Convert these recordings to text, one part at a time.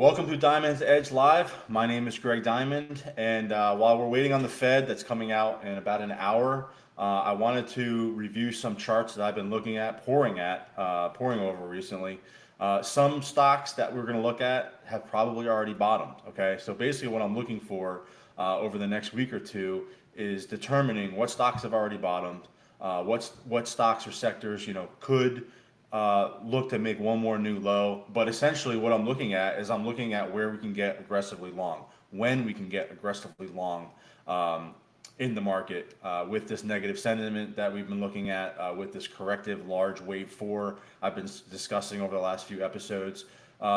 Welcome to Diamond's Edge Live. My name is GregDiamond, and while we're waiting on the Fed that's coming out in about an hour, I wanted to review some charts that I've been looking at, poring over recently. Some stocks that we're going to look at have probably already bottomed. Okay, so basically, what I'm looking for over the next week or two is determining what stocks have already bottomed, what stocks or sectors could look to make one more new low. But essentially what I'm looking at is I'm looking at where we can get aggressively long, when we can get aggressively long in the market with this negative sentiment that we've been looking at, with this corrective large wave 4 I've been discussing over the last few episodes.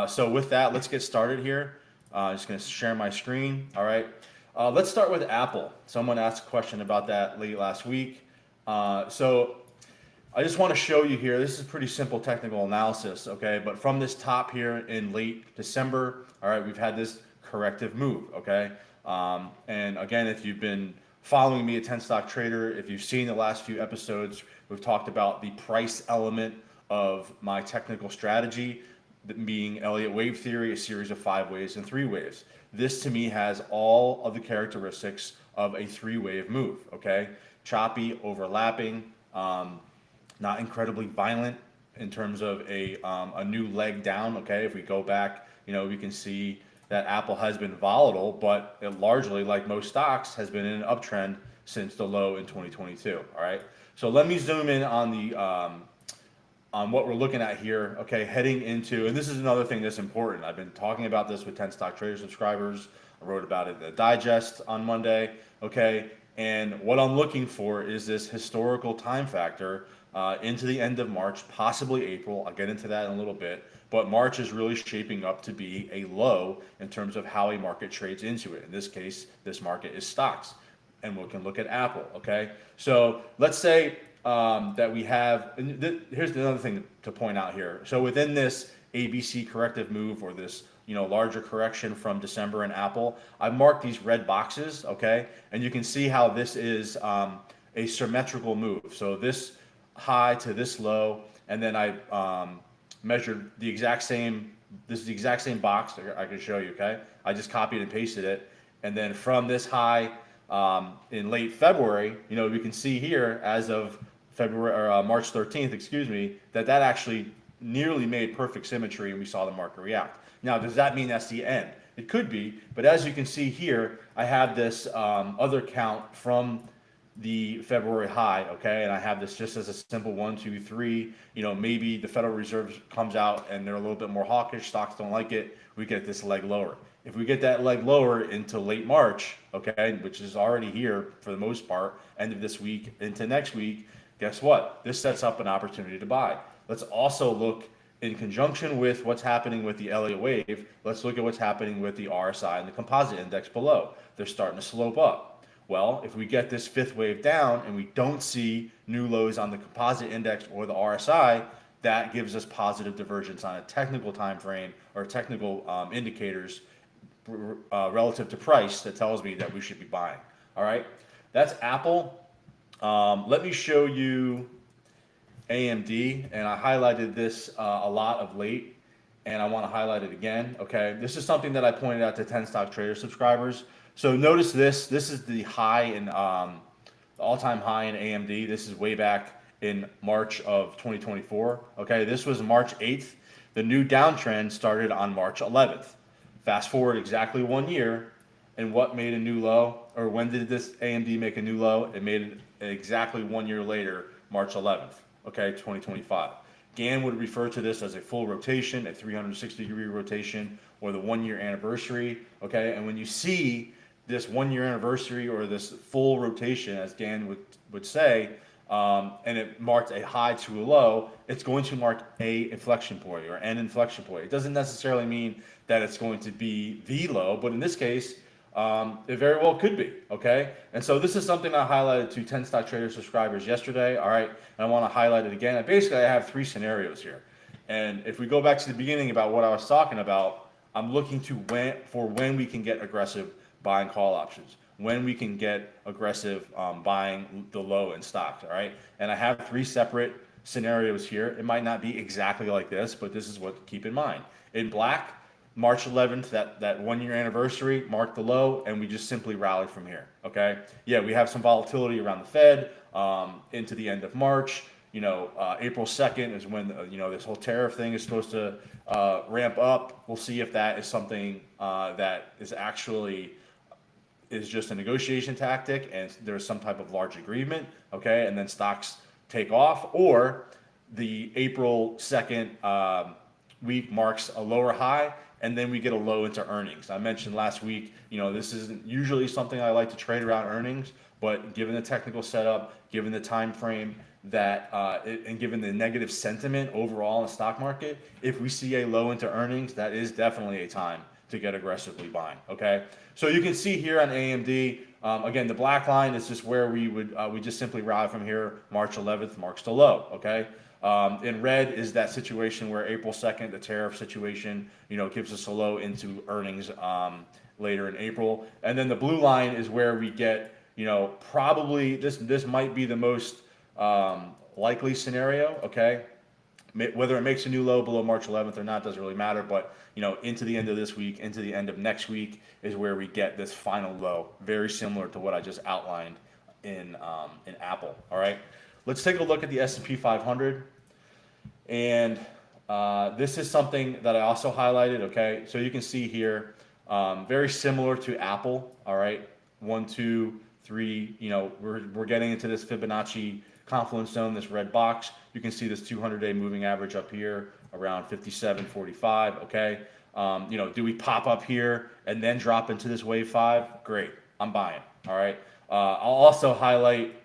So with that, let's get started here. I'm just going to share my screen. All right. Let's start with Apple. Someone asked a question about that late last week. So I just want to show you here, this is pretty simple technical analysis, okay? But from this top here in late December, all right, we've had this corrective move, okay? And again, if you've been following me at 10 Stock Trader, if you've seen the last few episodes, we've talked about the price element of my technical strategy, being Elliott wave theory, a series of 5 waves and 3 waves. This to me has all of the characteristics of a 3-wave move, okay? Choppy, overlapping, not incredibly violent in terms of a new leg down. Okay, if we go back, we can see that Apple has been volatile, but it largely, like most stocks, has been in an uptrend since the low in 2022. All right, so let me zoom in on the on what we're looking at here. Okay, heading into, and this is another thing that's important. I've been talking about this with 10 Stock Trader subscribers. I wrote about it in the digest on Monday. Okay, and what I'm looking for is this historical time factor into the end of March, possibly April. I'll get into that in a little bit. But March is really shaping up to be a low in terms of how a market trades into it. In this case, this market is stocks. And we can look at Apple, okay? So let's say that we have, and here's another thing to point out here. So within this ABC corrective move, or this larger correction from December in Apple, I've marked these red boxes, okay? And you can see how this is a symmetrical move. So this high to this low, and then I measured the exact same, this is the exact same box I can show you, okay? I just copied and pasted it, and then from this high in late February, we can see here as of February or March 13th, excuse me, that actually nearly made perfect symmetry, and we saw the market react. Now, does that mean that's the end? It could be, but as you can see here, I have this other count from the February high, okay, and I have this just as a simple 1, 2, 3. Maybe the Federal Reserve comes out and they're a little bit more hawkish, stocks don't like it, we get this leg lower. If we get that leg lower into late March, okay, which is already here for the most part, end of this week into next week, guess what? This sets up an opportunity to buy. Let's also look in conjunction with what's happening with the Elliott wave. Let's look at what's happening with the RSI and the composite index below. They're starting to slope up. Well, if we get this 5th wave down and we don't see new lows on the composite index or the RSI, that gives us positive divergence on a technical time frame or technical indicators relative to price that tells me that we should be buying. All right, that's Apple. Let me show you AMD, and I highlighted this a lot of late, and I want to highlight it again. Okay, this is something that I pointed out to 10 Stock Trader subscribers. So notice this is the high in the all-time high in AMD. This is way back in March of 2024. Okay, this was March 8th. The new downtrend started on March 11th. Fast forward exactly 1 year, and what made a new low, or when did this AMD make a new low? It made it exactly 1 year later, March 11th, okay, 2025. Gann would refer to this as a full rotation, a 360-degree rotation, or the 1 year anniversary, okay? And when you see this 1 year anniversary or this full rotation, as Gann would say, and it marked a high to a low, it's going to mark a inflection point or an inflection point. It doesn't necessarily mean that it's going to be the low, but in this case, it very well could be, okay? And so this is something I highlighted to 10 Stock Trader subscribers yesterday, all right? And I want to highlight it again. And basically, I have 3 scenarios here. And if we go back to the beginning about what I was talking about, I'm looking to when we can get aggressive buying call options, when we can get aggressive buying the low in stocks, all right? And I have 3 separate scenarios here. It might not be exactly like this, but this is what to keep in mind. In black, March 11th, that 1 year anniversary marked the low, and we just simply rallied from here. Okay, yeah, we have some volatility around the Fed into the end of March. April 2nd is when this whole tariff thing is supposed to ramp up. We'll see if that is something that is just a negotiation tactic, and there's some type of large agreement. Okay, and then stocks take off, or the April 2nd week marks a lower high, and then we get a low into earnings. I mentioned last week, this isn't usually something I like to trade around earnings, but given the technical setup, given the time frame and given the negative sentiment overall in the stock market, if we see a low into earnings, that is definitely a time to get aggressively buying. Okay, so you can see here on AMD, again, the black line is just where we just simply rally from here. March 11th marks the low. Okay. In red is that situation where April 2nd, the tariff situation, gives us a low into earnings later in April. And then the blue line is where we get, probably this might be the most likely scenario. Okay. Whether it makes a new low below March 11th or not doesn't really matter. But, into the end of this week, into the end of next week is where we get this final low, very similar to what I just outlined in Apple. All right. Let's take a look at the S&P 500. And this is something that I also highlighted. Okay, so you can see here, very similar to Apple. All right, 1, 2, 3. We're getting into this Fibonacci confluence zone, this red box. You can see this 200-day moving average up here around 57.45. Okay, do we pop up here and then drop into this wave 5? Great, I'm buying. All right, I'll also highlight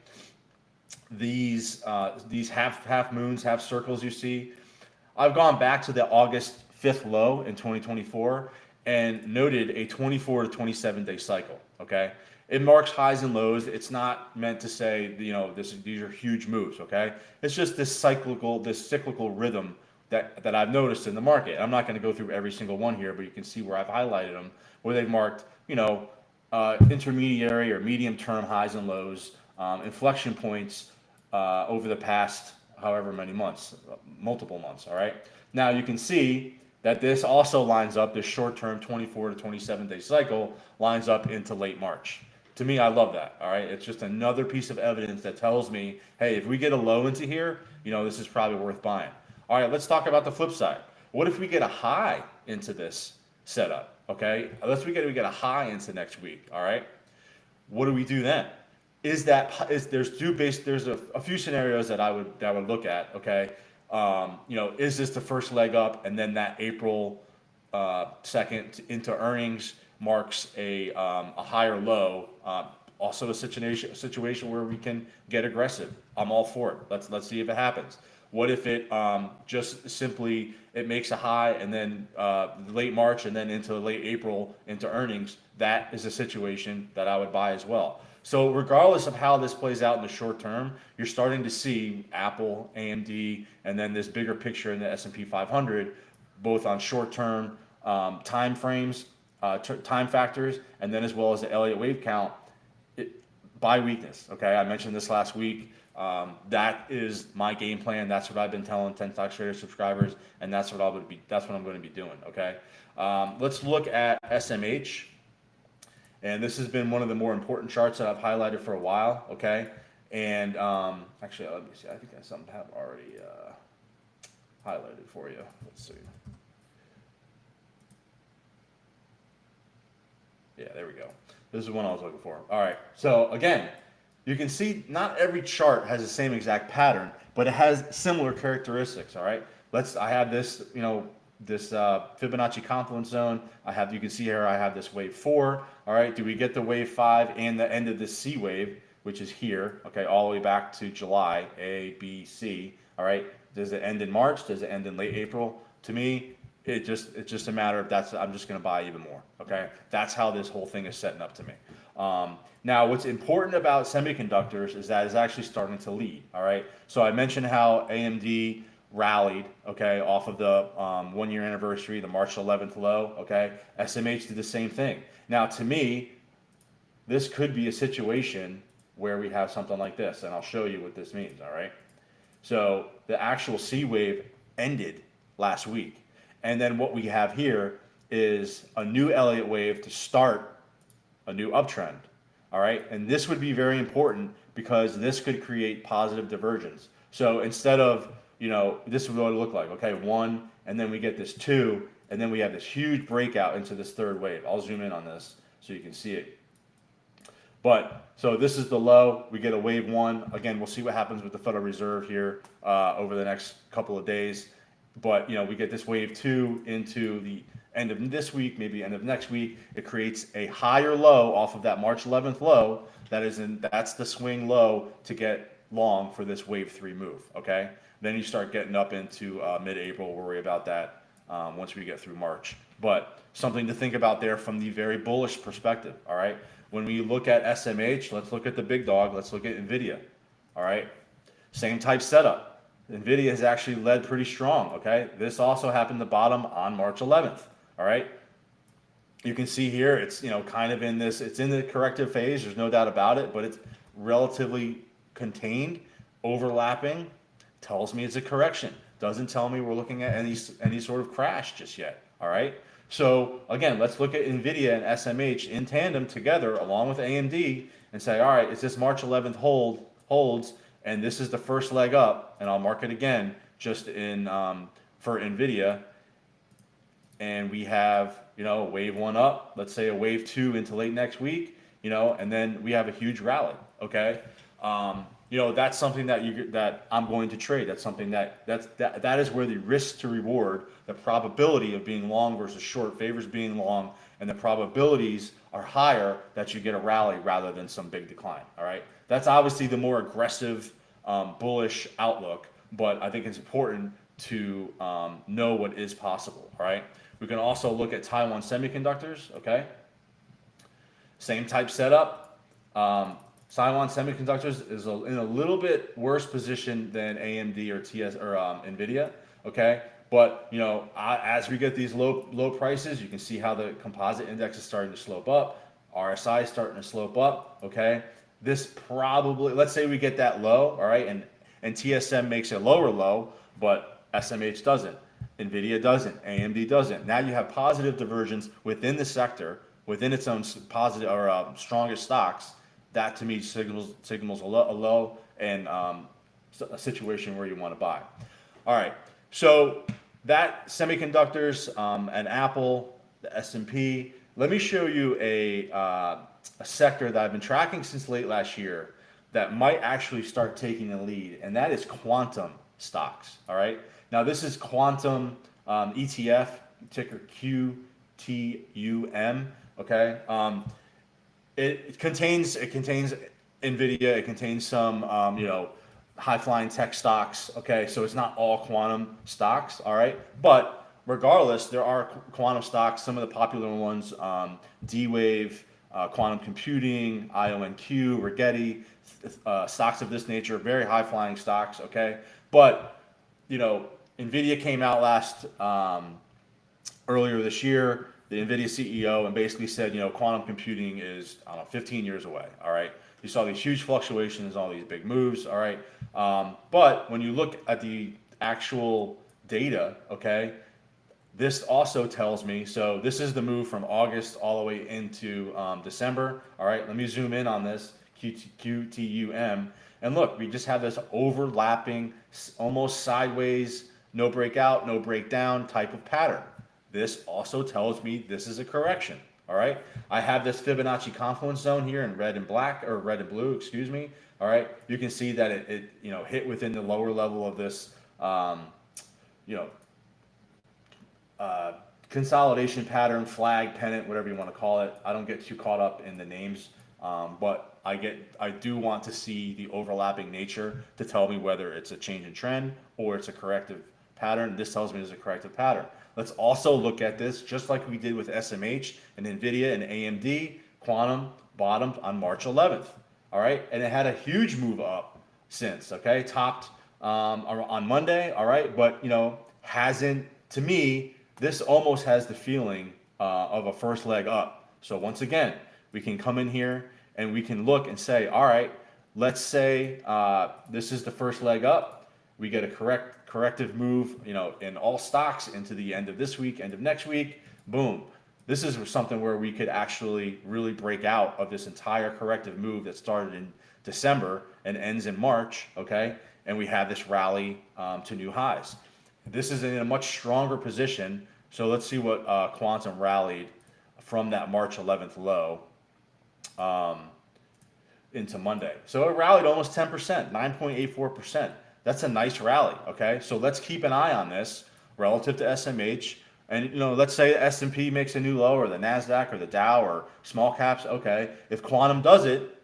these half moons, half circles you see. I've gone back to the August 5th low in 2024 and noted a 24 to 27 day cycle. Okay, it marks highs and lows. It's not meant to say these are huge moves. Okay, it's just this cyclical rhythm that I've noticed in the market. I'm not going to go through every single one here, but you can see where I've highlighted them, where they've marked intermediary or medium term highs and lows, inflection points over the past however many months, multiple months. All right. Now you can see that this also lines up, this short-term 24 to 27 day cycle lines up into late March. To me, I love that. All right. It's just another piece of evidence that tells me, hey, if we get a low into here, this is probably worth buying. All right. Let's talk about the flip side. What if we get a high into this setup? Okay. Let's we get a high into next week. All right. What do we do then? There's a few scenarios that I would look at. Okay, is this the first leg up, and then that April 2nd into earnings marks a higher low? Also a situation where we can get aggressive. I'm all for it. Let's see if it happens. What if it just simply it makes a high and then late March and then into late April into earnings? That is a situation that I would buy as well. So regardless of how this plays out in the short term, you're starting to see Apple, AMD, and then this bigger picture in the S&P 500, both on short-term time frames, time factors, and then as well as the Elliott wave count, buy weakness. Okay, I mentioned this last week. That is my game plan. That's what I've been telling 10 Stock Trader subscribers, and that's what I'm going to be doing. Okay, let's look at SMH. And this has been one of the more important charts that I've highlighted for a while, okay? And actually, let me see. I think I have already highlighted for you. Let's see. Yeah, there we go. This is one I was looking for. All right. So again, you can see not every chart has the same exact pattern, but it has similar characteristics. All right. I have this, this Fibonacci confluence zone. You can see here I have this wave 4. All right, do we get the wave 5 and the end of this C wave, which is here, okay, all the way back to July, A, B, C. All right, does it end in March? Does it end in late April? To me, it's just a matter of I'm just going to buy even more. Okay, that's how this whole thing is setting up to me. Now, what's important about semiconductors is that it's actually starting to lead. All right, so I mentioned how AMD rallied, okay, off of the 1 year anniversary, the March 11th low, okay. SMH did the same thing. Now, to me, this could be a situation where we have something like this, and I'll show you what this means, all right. So the actual C wave ended last week, and then what we have here is a new Elliott wave to start a new uptrend. All right, and this would be very important because this could create positive divergence. So instead of, this is what it would look like. Okay, one, and then we get this two, and then we have this huge breakout into this third wave. I'll zoom in on this so you can see it. But so this is the low. We get a wave one. Again, we'll see what happens with the Federal Reserve here over the next couple of days. But we get this wave two into the end of this week, maybe end of next week. It creates a higher low off of that March 11th low. That's the swing low to get long for this wave three move. Okay. Then you start getting up into mid-April. We'll worry about that once we get through March. But something to think about there from the very bullish perspective. All right. When we look at SMH, let's look at the big dog. Let's look at Nvidia. All right. Same type setup. Nvidia has actually led pretty strong. Okay. This also happened to bottom on March 11th. All right. You can see here, it's, kind of in this, it's in the corrective phase. There's no doubt about it, but it's relatively contained, overlapping. Tells me it's a correction. Doesn't tell me we're looking at any sort of crash just yet. All right. So again, let's look at Nvidia and SMH in tandem together along with AMD and say, all right, is this March 11th holds, and this is the first leg up, and I'll mark it again just in for Nvidia, and we have wave one up, let's say a wave two into late next week, and then we have a huge rally. Okay. That's something that I'm going to trade. That's something that is where the risk to reward, the probability of being long versus short favors being long, and the probabilities are higher that you get a rally rather than some big decline. All right, that's obviously the more aggressive, bullish outlook, but I think it's important to know what is possible. All right, we can also look at Taiwan Semiconductors. Okay, same type setup. Taiwan Semiconductors is in a little bit worse position than AMD or Nvidia. Okay, but as we get these low prices, you can see how the composite index is starting to slope up. RSI is starting to slope up. Okay, this probably, let's say we get that low. All right, and TSM makes a lower low, but SMH doesn't. Nvidia doesn't. AMD doesn't. Now you have positive divergence within the sector, within its own positive or strongest stocks. That to me signals a low and a situation where you want to buy. All right, so that semiconductors and Apple, the S&P. Let me show you a sector that I've been tracking since late last year that might actually start taking the lead, and that is quantum stocks. All right, now this is quantum ETF, ticker QTUM. Okay. It contains Nvidia. It contains some high flying tech stocks. Okay, so it's not all quantum stocks. All right, but regardless, there are quantum stocks. Some of the popular ones: D-Wave, quantum computing, IONQ, Rigetti, stocks of this nature. Very high flying stocks. Okay, but Nvidia came out earlier this year. The Nvidia CEO and basically said, quantum computing is 15 years away. All right, you saw these huge fluctuations, all these big moves. All right, but when you look at the actual data, okay, this also tells me. So this is the move from August all the way into December. All right, let me zoom in on this QTUM, and look, we just have this overlapping, almost sideways, no breakout, no breakdown type of pattern. This also tells me this is a correction. All right, I have this Fibonacci confluence zone here in red and black, or red and blue, excuse me. All right, you can see that it hit within the lower level of this consolidation pattern, flag, pennant, whatever you want to call it. I don't get too caught up in the names, but I do want to see the overlapping nature to tell me whether it's a change in trend or it's a corrective pattern. This tells me it's a corrective pattern. Let's also look at this just like we did with SMH and Nvidia and AMD. Quantum bottomed on March 11th. All right, and it had a huge move up since. Okay, topped on Monday. All right, but hasn't. To me, this almost has the feeling of a first leg up. So once again, we can come in here and we can look and say, all right, let's say this is the first leg up. we get a corrective move, in all stocks into the end of this week, end of next week, boom. This is something where we could actually really break out of this entire corrective move that started in December and ends in March, okay? And we have this rally to new highs. This is in a much stronger position. So let's see what Quantum rallied from that March 11th low into Monday. So it rallied almost 10%, 9.84%. That's a nice rally, okay? So let's keep an eye on this relative to SMH. And let's say the S&P makes a new low, or the Nasdaq, or the Dow, or small caps. Okay, if Quantum does it,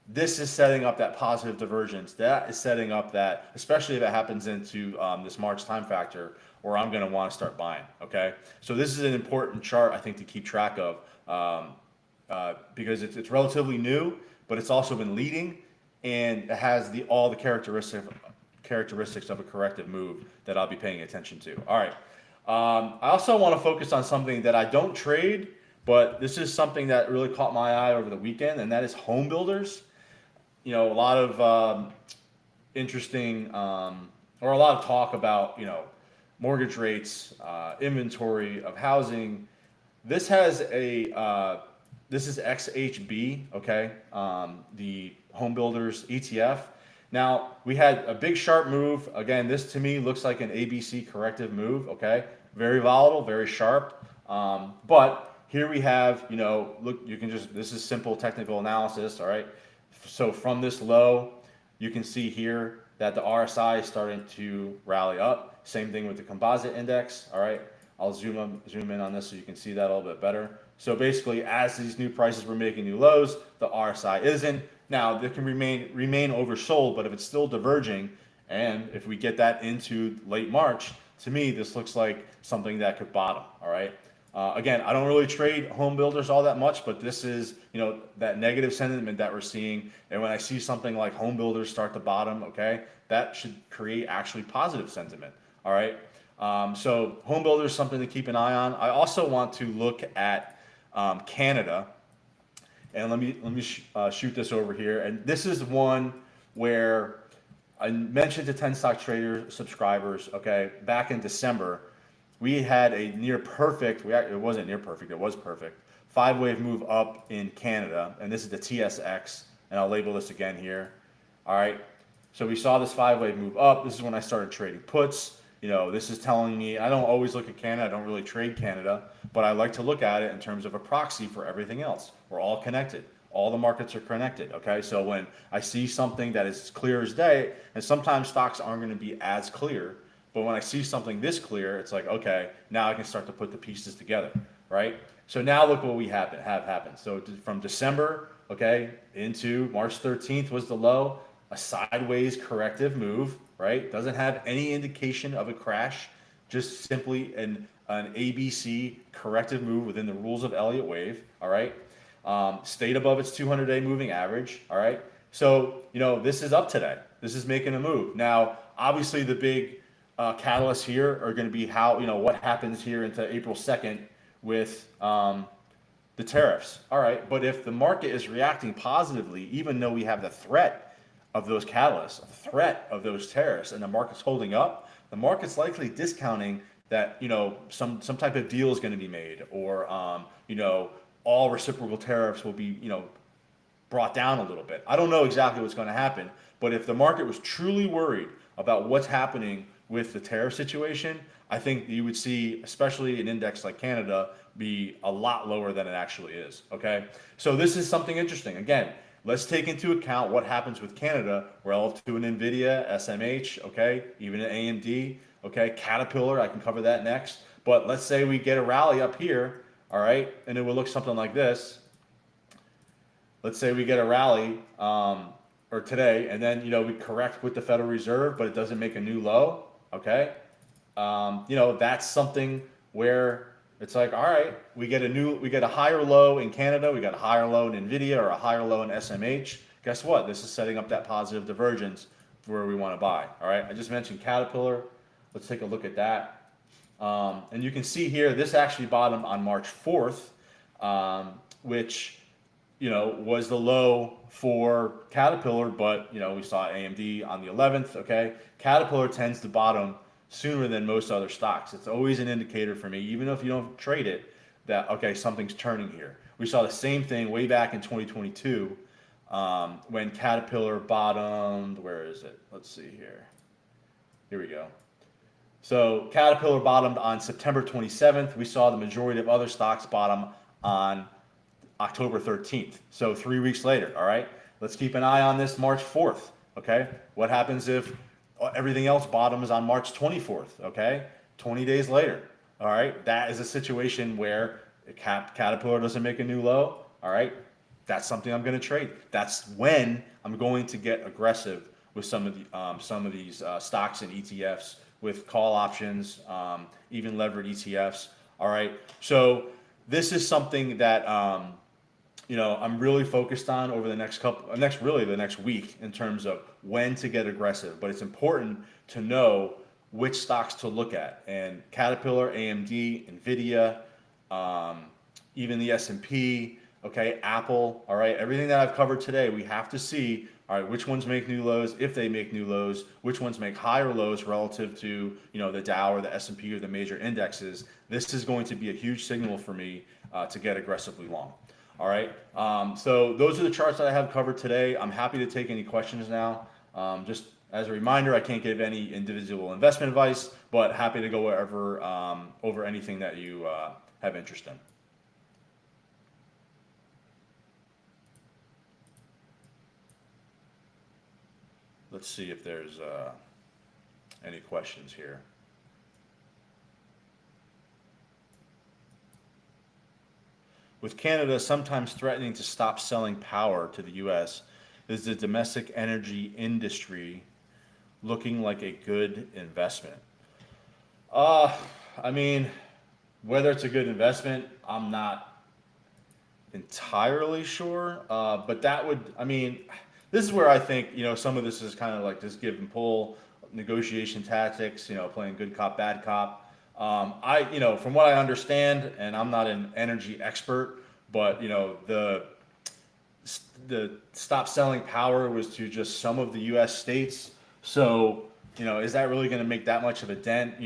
this is setting up that positive divergence. That is setting up that, especially if it happens into this March time factor, where I'm going to want to start buying. Okay, so this is an important chart, I think, to keep track of because it's relatively new, but it's also been leading, and it has all the characteristics of a corrective move that I'll be paying attention to. All right. I also want to focus on something that I don't trade, but this is something that really caught my eye over the weekend, and that is home builders. A lot of interesting or a lot of talk about mortgage rates, inventory of housing. This has this is XHB, okay, the home builders ETF. Now, we had a big sharp move. Again, this to me looks like an ABC corrective move, okay? Very volatile, very sharp. But here we have, look, this is simple technical analysis, all right? So from this low, you can see here that the RSI is starting to rally up. Same thing with the composite index, all right? I'll zoom in on this so you can see that a little bit better. So basically, as these new prices were making new lows, the RSI isn't. Now, they can remain oversold, but if it's still diverging, and if we get that into late March, to me, this looks like something that could bottom, all right? Again, I don't really trade home builders all that much, but this is, that negative sentiment that we're seeing. And when I see something like home builders start to bottom, okay, that should create actually positive sentiment, all right? So home builders, something to keep an eye on. I also want to look at Canada. And let me shoot this over here. And this is one where I mentioned to 10 Stock Trader subscribers, okay, back in December, we had a near perfect, it wasn't near perfect, it was perfect, 5-wave move up in Canada. And this is the TSX, and I'll label this again here. All right, so we saw this 5-wave move up. This is when I started trading puts. This is telling me, I don't always look at Canada, I don't really trade Canada, but I like to look at it in terms of a proxy for everything else. We're all connected. All the markets are connected, okay? So when I see something that is clear as day, and sometimes stocks aren't going to be as clear, but when I see something this clear, it's like, okay, now I can start to put the pieces together, right? So now look what we have happened. So from December, okay, into March 13th was the low, a sideways corrective move, right? Doesn't have any indication of a crash, just simply an ABC corrective move within the rules of Elliott wave, all right? Stayed above its 200-day moving average, all right? So, this is up today. This is making a move. Now, obviously the big catalysts here are going to be how, what happens here into April 2nd with the tariffs, all right? But if the market is reacting positively, even though we have the threat of those catalysts, a threat of those tariffs, and the market's holding up, the market's likely discounting that, some type of deal is going to be made, or, all reciprocal tariffs will be, brought down a little bit. I don't know exactly what's going to happen, but if the market was truly worried about what's happening with the tariff situation, I think you would see, especially an index like Canada, be a lot lower than it actually is, okay? So this is something interesting. Again, let's take into account what happens with Canada relative to an Nvidia, SMH, okay, even an AMD, okay, Caterpillar, I can cover that next. But let's say we get a rally up here, all right, and it will look something like this. Let's say we get a rally or today, and then we correct with the Federal Reserve, but it doesn't make a new low, okay? That's something where it's like, all right, we get a higher low in Canada, we got a higher low in Nvidia, or a higher low in SMH. Guess what? This is setting up that positive divergence where we want to buy. All right, I just mentioned Caterpillar. Let's take a look at that. And you can see here, this actually bottomed on March 4th, which, was the low for Caterpillar, but, we saw AMD on the 11th, okay? Caterpillar tends to bottom sooner than most other stocks. It's always an indicator for me, even if you don't trade it, that, okay, something's turning here. We saw the same thing way back in 2022 when Caterpillar bottomed, where is it? Let's see here. Here we go. So Caterpillar bottomed on September 27th. We saw the majority of other stocks bottom on October 13th. So 3 weeks later, all right? Let's keep an eye on this March 4th, okay? What happens if everything else bottoms on March 24th, okay? 20 days later, all right? That is a situation where Caterpillar doesn't make a new low, all right? That's something I'm going to trade. That's when I'm going to get aggressive with some of these stocks and ETFs with call options, even levered ETFs, all right? So this is something that I'm really focused on over the next week in terms of when to get aggressive. But it's important to know which stocks to look at. And Caterpillar, AMD, Nvidia, even the S&P, okay, Apple, all right, everything that I've covered today, we have to see, all right, which ones make new lows, if they make new lows, which ones make higher lows relative to, the Dow or the S&P or the major indexes. This is going to be a huge signal for me to get aggressively long. All right, so those are the charts that I have covered today. I'm happy to take any questions now. Just as a reminder, I can't give any individual investment advice, but happy to go wherever over anything that you have interest in. Let's see if there's any questions here. With Canada sometimes threatening to stop selling power to the U.S., is the domestic energy industry looking like a good investment? I mean, whether it's a good investment, I'm not entirely sure. But that would, this is where I think, some of this is kind of like this give and pull, negotiation tactics, playing good cop, bad cop. From what I understand, and I'm not an energy expert, but the stop selling power was to just some of the U.S. states. So, is that really going to make that much of a dent?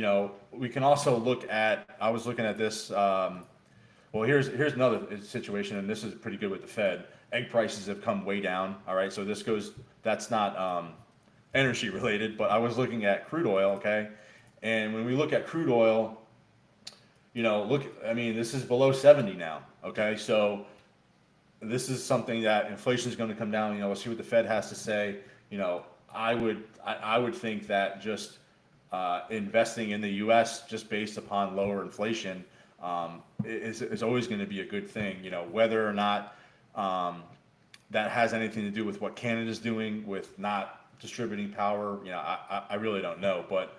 We can also look at. I was looking at this. Well, here's another situation, and this is pretty good with the Fed. Egg prices have come way down. All right, so that's not energy related, but I was looking at crude oil. Okay. And when we look at crude oil, this is below 70 now, okay? So this is something that inflation is going to come down. We'll see what the Fed has to say. I would think that just investing in the U.S. just based upon lower inflation is always going to be a good thing. Whether or not that has anything to do with what Canada's doing with not distributing power, I really don't know. But,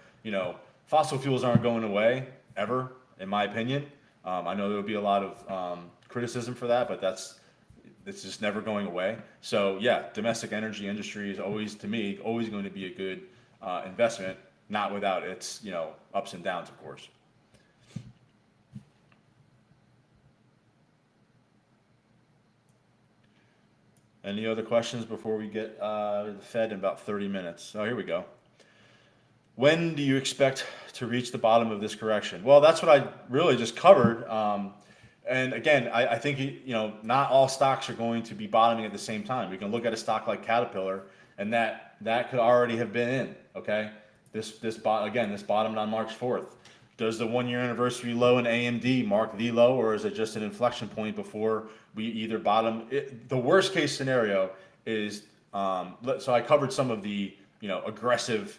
fossil fuels aren't going away ever, in my opinion. I know there will be a lot of criticism for that, but it's just never going away. So yeah, domestic energy industry is always, to me, always going to be a good investment, not without its ups and downs, of course. Any other questions before we get the Fed in about 30 minutes? Oh, here we go. When do you expect to reach the bottom of this correction? Well, that's what I really just covered. And again, I think not all stocks are going to be bottoming at the same time. We can look at a stock like Caterpillar, and that could already have been in. Okay, this bottomed on March 4th. Does the 1 year anniversary low in AMD mark the low, or is it just an inflection point before we either bottom? The worst case scenario is so I covered some of the aggressive.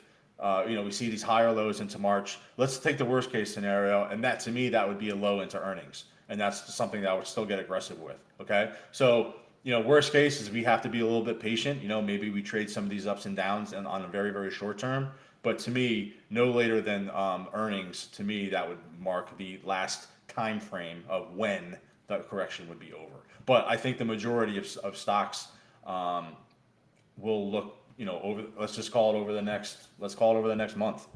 We see these higher lows into March. Let's take the worst case scenario, and that to me that would be a low into earnings, and that's something that I would still get aggressive with. Okay, so worst case is we have to be a little bit patient. Maybe we trade some of these ups and downs and on a very, very short term. But to me, no later than earnings. To me, that would mark the last time frame of when the correction would be over. But I think the majority of stocks will look. Let's call it over the next month.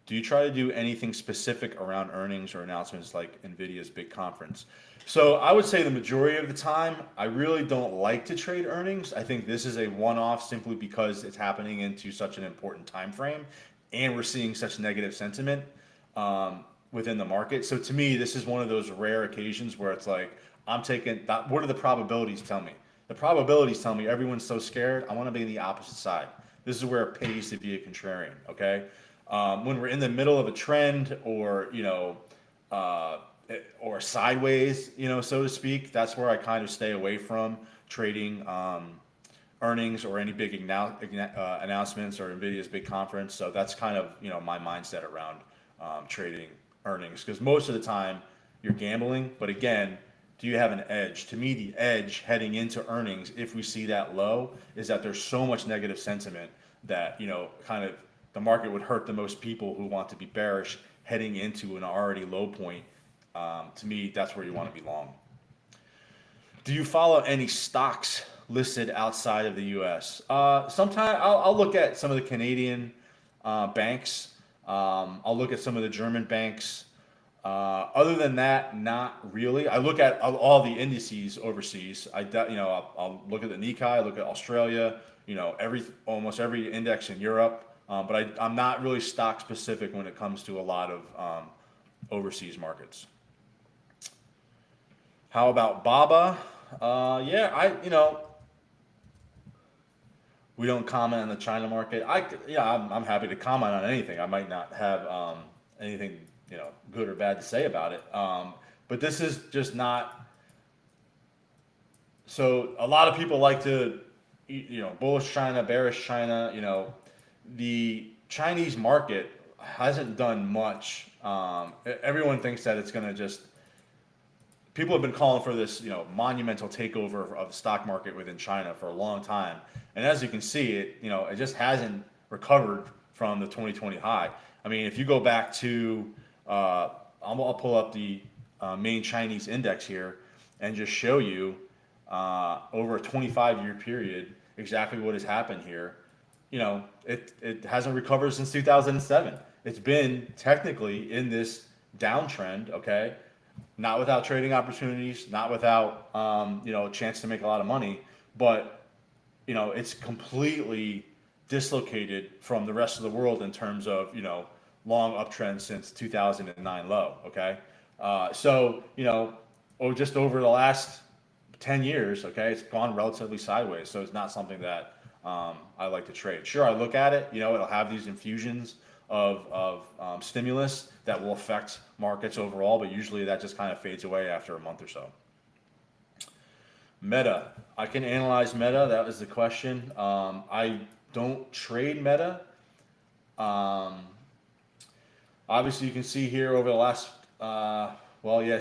Do you try to do anything specific around earnings or announcements like Nvidia's big conference? So I would say the majority of the time, I really don't like to trade earnings. I think this is a one-off simply because it's happening into such an important time frame, and we're seeing such negative sentiment within the market. So to me, this is one of those rare occasions where it's like, I'm taking that. What do the probabilities tell me? The probabilities tell me everyone's so scared. I want to be on the opposite side. This is where it pays to be a contrarian. Okay, when we're in the middle of a trend, or or sideways, so to speak, that's where I kind of stay away from trading earnings or any big announcements or Nvidia's big conference. So that's kind of my mindset around trading earnings, because most of the time you're gambling. But again, do you have an edge? To me, the edge heading into earnings, if we see that low, is that there's so much negative sentiment that kind of the market would hurt the most people who want to be bearish heading into an already low point. To me, that's where you want to be long. Do you follow any stocks listed outside of the U.S.? Sometimes I'll look at some of the Canadian banks. I'll look at some of the German banks. Other than that, not really. I look at all the indices overseas. I'll look at the Nikkei, I look at Australia, almost every index in Europe. But I'm not really stock specific when it comes to a lot of overseas markets. How about BABA? We don't comment on the China market. I'm happy to comment on anything. I might not have anything good or bad to say about it. But this is just not. So a lot of people like to, bullish China, bearish China. The Chinese market hasn't done much. Everyone thinks that it's going to just. People have been calling for this, monumental takeover of the stock market within China for a long time, and as you can see, it just hasn't recovered from the 2020 high. I mean, if you go back to, I'll pull up the main Chinese index here and just show you over a 25-year period exactly what has happened here. It hasn't recovered since 2007. It's been technically in this downtrend, okay? Not without trading opportunities, not without a chance to make a lot of money, but it's completely dislocated from the rest of the world in terms of long uptrend since 2009 low. Okay, just over the last 10 years, okay, it's gone relatively sideways. So it's not something that I like to trade. Sure, I look at it. It'll have these infusions of stimulus that will affect markets overall, but usually that just kind of fades away after a month or so. Meta. I can analyze Meta. That was the question. I don't trade Meta. Obviously, you can see here over the last,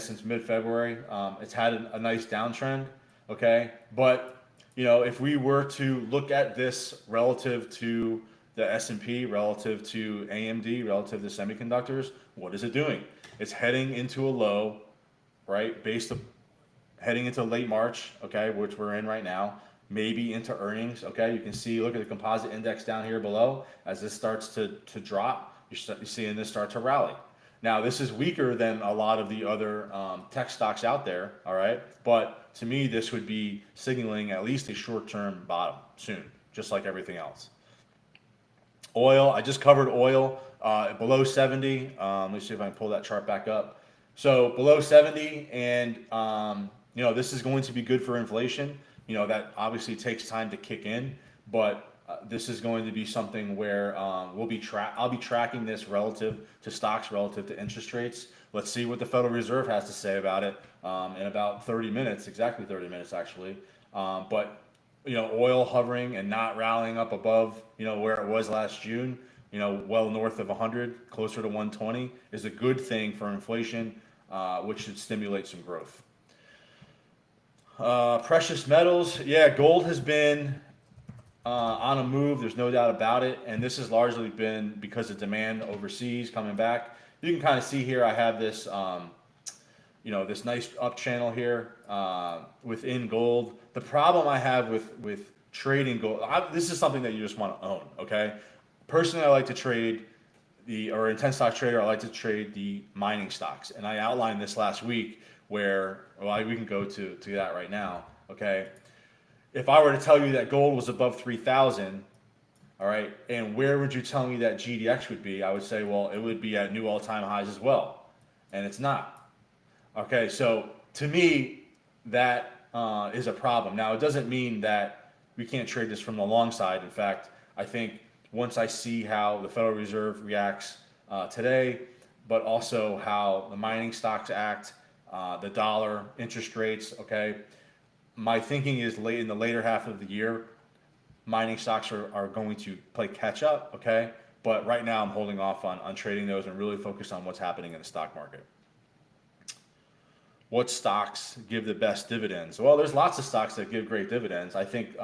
since mid-February, it's had a nice downtrend. Okay, but if we were to look at this relative to the S&P, relative to AMD, relative to semiconductors, what is it doing? It's heading into a low, right? Heading into late March, okay, which we're in right now, maybe into earnings, okay? You can see, look at the composite index down here below. As this starts to drop, you're seeing this start to rally. Now, this is weaker than a lot of the other tech stocks out there, all right? But to me, this would be signaling at least a short-term bottom soon, just like everything else. Oil, I just covered oil below 70. Let me see if I can pull that chart back up. So below 70, and this is going to be good for inflation. That obviously takes time to kick in, but this is going to be something where I'll be tracking this relative to stocks, relative to interest rates. Let's see what the Federal Reserve has to say about it in about 30 minutes, exactly 30 minutes actually. But oil hovering and not rallying up above, where it was last June, well north of 100, closer to 120, is a good thing for inflation, which should stimulate some growth. Precious metals, gold has been on a move. There's no doubt about it, and this has largely been because of demand overseas coming back. You can kind of see here I have this, this nice up channel here within gold. The problem I have with trading gold, this is something that you just want to own, okay? Personally, I like to trade or intense stock trader, I like to trade the mining stocks. And I outlined this last week where, well, we can go to that right now. Okay. If I were to tell you that gold was above 3,000, all right, and where would you tell me that GDX would be? I would say, well, it would be at new all-time highs as well. And it's not. Okay. So to me, that is a problem. Now, it doesn't mean that we can't trade this from the long side. In fact, I think once I see how the Federal Reserve reacts today, but also how the mining stocks act, the dollar, interest rates, okay, my thinking is late in the later half of the year, mining stocks are going to play catch up, okay? But right now I'm holding off on trading those and really focused on what's happening in the stock market. What stocks give the best dividends? Well, there's lots of stocks that give great dividends. I think,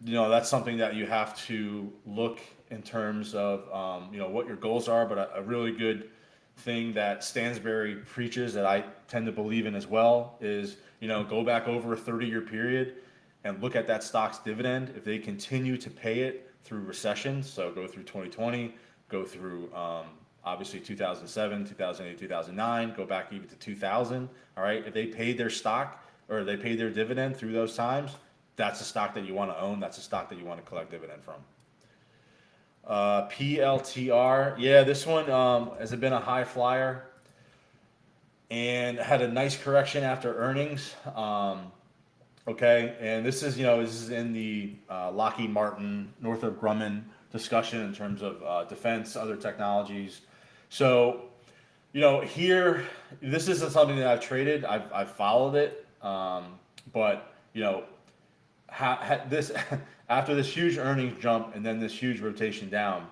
that's something that you have to look in terms of, what your goals are. But a really good thing that Stansberry preaches that I tend to believe in as well is, go back over a 30-year period and look at that stock's dividend. If they continue to pay it through recessions, so go through 2020, go through obviously 2007, 2008, 2009, go back even to 2000, all right? If they paid their stock or they paid their dividend through those times, that's a stock that you want to own. That's a stock that you want to collect dividend from. PLTR, yeah, this one has been a high flyer and had a nice correction after earnings. Okay, and this is in the Lockheed Martin, Northrop Grumman discussion in terms of defense, other technologies. So, here, this isn't something that I've traded. I've followed it, but this after this huge earnings jump and then this huge rotation down,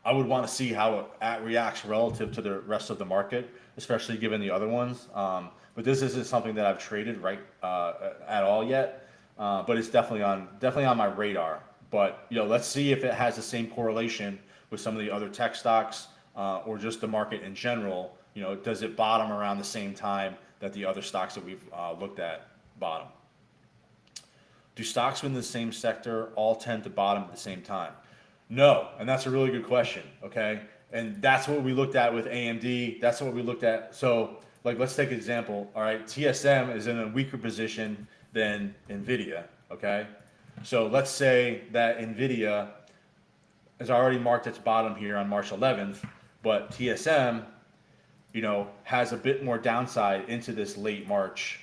I would want to see how it reacts relative to the rest of the market, especially given the other ones. But this isn't something that I've traded at all yet. But it's definitely on my radar. But let's see if it has the same correlation with some of the other tech stocks or just the market in general. Does it bottom around the same time that the other stocks that we've looked at bottom? Do stocks within the same sector all tend to bottom at the same time? No, and that's a really good question. Okay, and that's what we looked at with AMD. That's what we looked at. So, let's take an example. All right, TSM is in a weaker position than Nvidia. Okay, so let's say that Nvidia has already marked its bottom here on March 11th, but TSM, has a bit more downside into this late March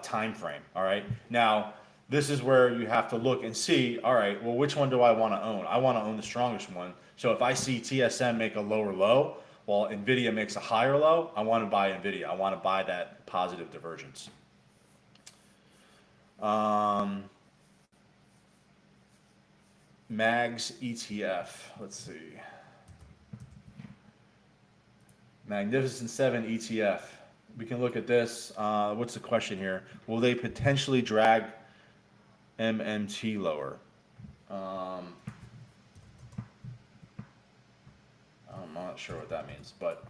time frame. All right, now this is where you have to look and see. All right, well, which one do I want to own? I want to own the strongest one. So if I see TSM make a lower low, while Nvidia makes a higher low, I want to buy Nvidia. I want to buy that positive divergence. MAGS ETF. Let's see. Magnificent 7 ETF. We can look at this. What's the question here? Will they potentially drag MMT lower? I'm not sure what that means, but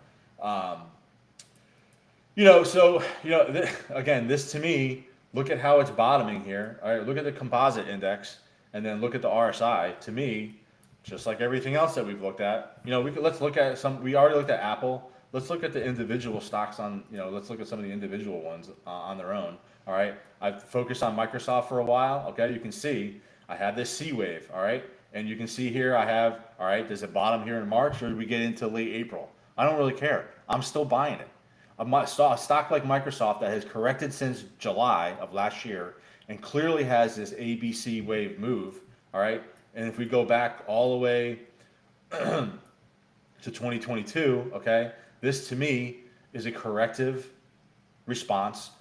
again, this to me, look at how it's bottoming here. All right, look at the composite index, and then look at the RSI. To me, just like everything else that we've looked at, let's look at some. We already looked at Apple. Let's look at the individual stocks on. Let's look at some of the individual ones on their own. All right, I've focused on Microsoft for a while. Okay, you can see I have this C wave. All right. And you can see here I have, all right, does it bottom here in March or do we get into late April? I don't really care. I'm still buying it. A stock like Microsoft that has corrected since July of last year and clearly has this ABC wave move, all right? And if we go back all the way to 2022, okay, this to me is a corrective response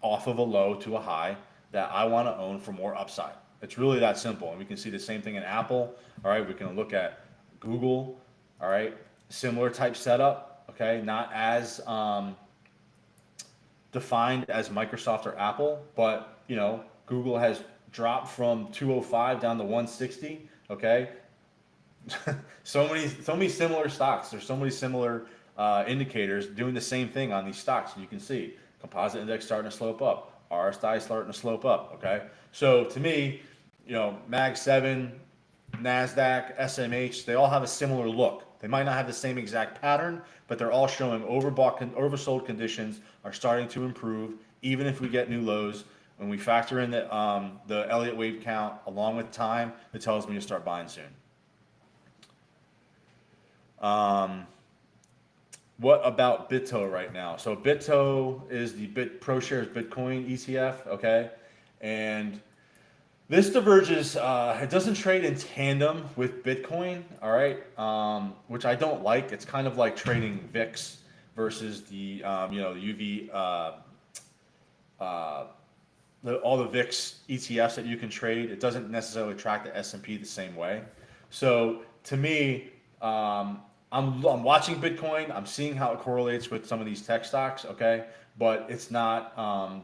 off of a low to a high that I want to own for more upside. It's really that simple. And we can see the same thing in Apple. All right, we can look at Google. All right, similar type setup. Okay, not as defined as Microsoft or Apple, but Google has dropped from 205 down to 160. Okay, so many similar stocks. There's so many similar indicators doing the same thing on these stocks. You can see composite index starting to slope up. RSI starting to slope up. Okay, so to me, MAG 7, Nasdaq, SMH, they all have a similar look. They might not have the same exact pattern, but they're all showing oversold conditions are starting to improve, even if we get new lows. When we factor in the Elliott wave count along with time, it tells me to start buying soon. What about BITO right now? So BITO is the ProShares Bitcoin ETF, okay? And this diverges, it doesn't trade in tandem with Bitcoin, all right? Which I don't like. It's kind of like trading VIX versus the, the UV, all the VIX ETFs that you can trade. It doesn't necessarily track the S&P the same way. So to me, I'm watching Bitcoin. I'm seeing how it correlates with some of these tech stocks, okay? But it's not, I'm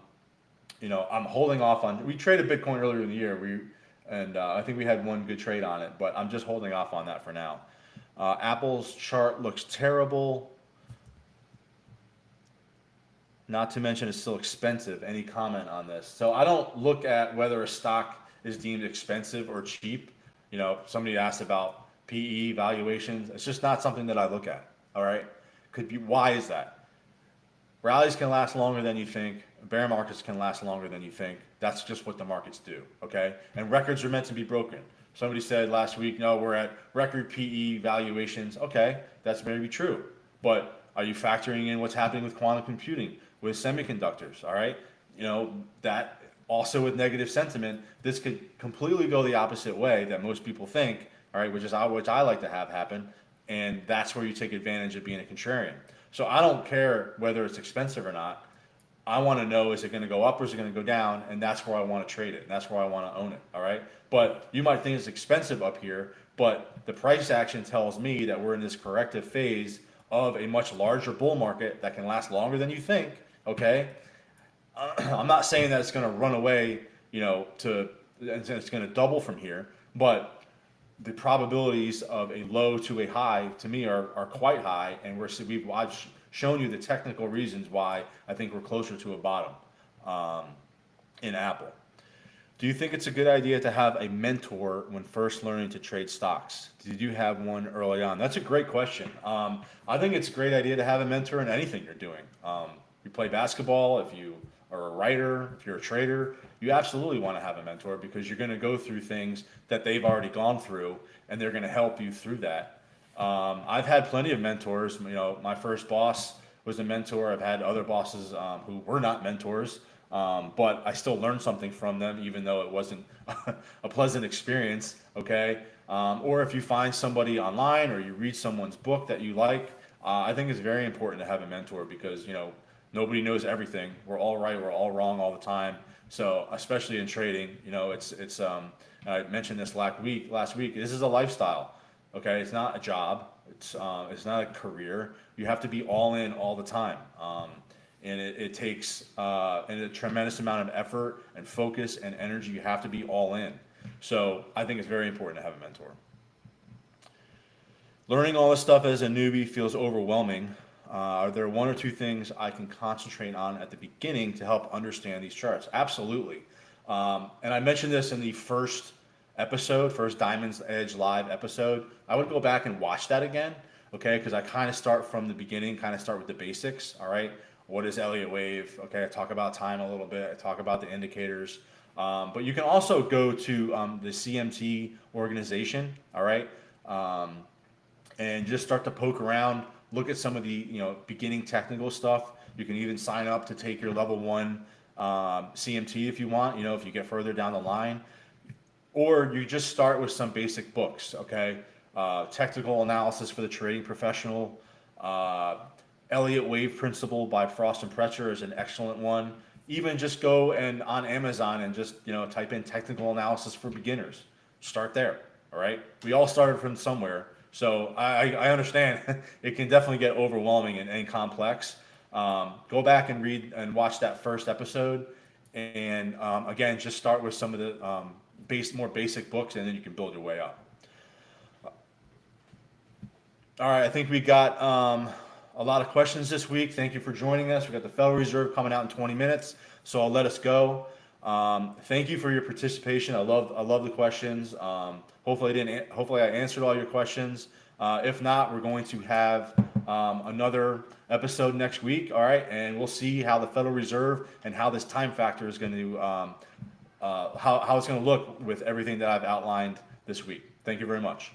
holding off on. We traded Bitcoin earlier in the year, I think we had one good trade on it, but I'm just holding off on that for now. Apple's chart looks terrible. Not to mention it's still expensive. Any comment on this? So I don't look at whether a stock is deemed expensive or cheap. Somebody asked about PE valuations. It's just not something that I look at. All right. Could be. Why is that? Rallies can last longer than you think. Bear markets can last longer than you think. That's just what the markets do. Okay. And records are meant to be broken. Somebody said last week, no, we're at record PE valuations. Okay. That's maybe true. But are you factoring in what's happening with quantum computing, with semiconductors? All right. That also with negative sentiment, this could completely go the opposite way that most people think. All right, which I like to have happen, and that's where you take advantage of being a contrarian. So I don't care whether it's expensive or not. I want to know, is it going to go up or is it going to go down, and that's where I want to trade it, and that's where I want to own it. All right, but you might think it's expensive up here, but the price action tells me that we're in this corrective phase of a much larger bull market that can last longer than you think. Okay, I'm not saying that it's going to run away, it's going to double from here, but the probabilities of a low to a high to me are quite high, and I've shown you the technical reasons why I think we're closer to a bottom in Apple. Do you think it's a good idea to have a mentor when first learning to trade stocks? Did you have one early on? That's a great question. I think it's a great idea to have a mentor in anything you're doing. You play basketball, if you are a writer, if you're a trader, you absolutely want to have a mentor because you're going to go through things that they've already gone through, and they're going to help you through that. I've had plenty of mentors. My first boss was a mentor. I've had other bosses who were not mentors, but I still learned something from them, even though it wasn't a pleasant experience. Okay, or if you find somebody online or you read someone's book that you like, I think it's very important to have a mentor because nobody knows everything. We're all right. We're all wrong all the time. So especially in trading, it's I mentioned this last week. This is a lifestyle. Okay, it's not a job. It's not a career. You have to be all in all the time, and it takes a tremendous amount of effort and focus and energy. You have to be all in. So I think it's very important to have a mentor. Learning all this stuff as a newbie feels overwhelming. Are there one or two things I can concentrate on at the beginning to help understand these charts? Absolutely. And I mentioned this in the first Diamond's Edge live episode. I would go back and watch that again, okay? Because I kind of start from the beginning, kind of start with the basics, all right? What is Elliott wave? Okay, I talk about time a little bit. I talk about the indicators. But you can also go to the CMT organization, all right? And just start to poke around. Look at some of the beginning technical stuff. You can even sign up to take your level 1 CMT if you want, if you get further down the line. Or you just start with some basic books, okay? Technical Analysis for the Trading Professional. Elliott Wave Principle by Frost and Pretcher is an excellent one. Even just go and on Amazon and just type in Technical Analysis for Beginners. Start there, all right? We all started from somewhere. So I understand it can definitely get overwhelming and complex. Go back and read and watch that first episode. And again, just start with some of the more basic books, and then you can build your way up. All right, I think we got a lot of questions this week. Thank you for joining us. We got the Federal Reserve coming out in 20 minutes, so I'll let us go. Thank you for your participation. I love the questions. Hopefully I answered all your questions. If not, we're going to have another episode next week. All right, and we'll see how the Federal Reserve and how this time factor is going to how it's going to look with everything that I've outlined this week. Thank you very much.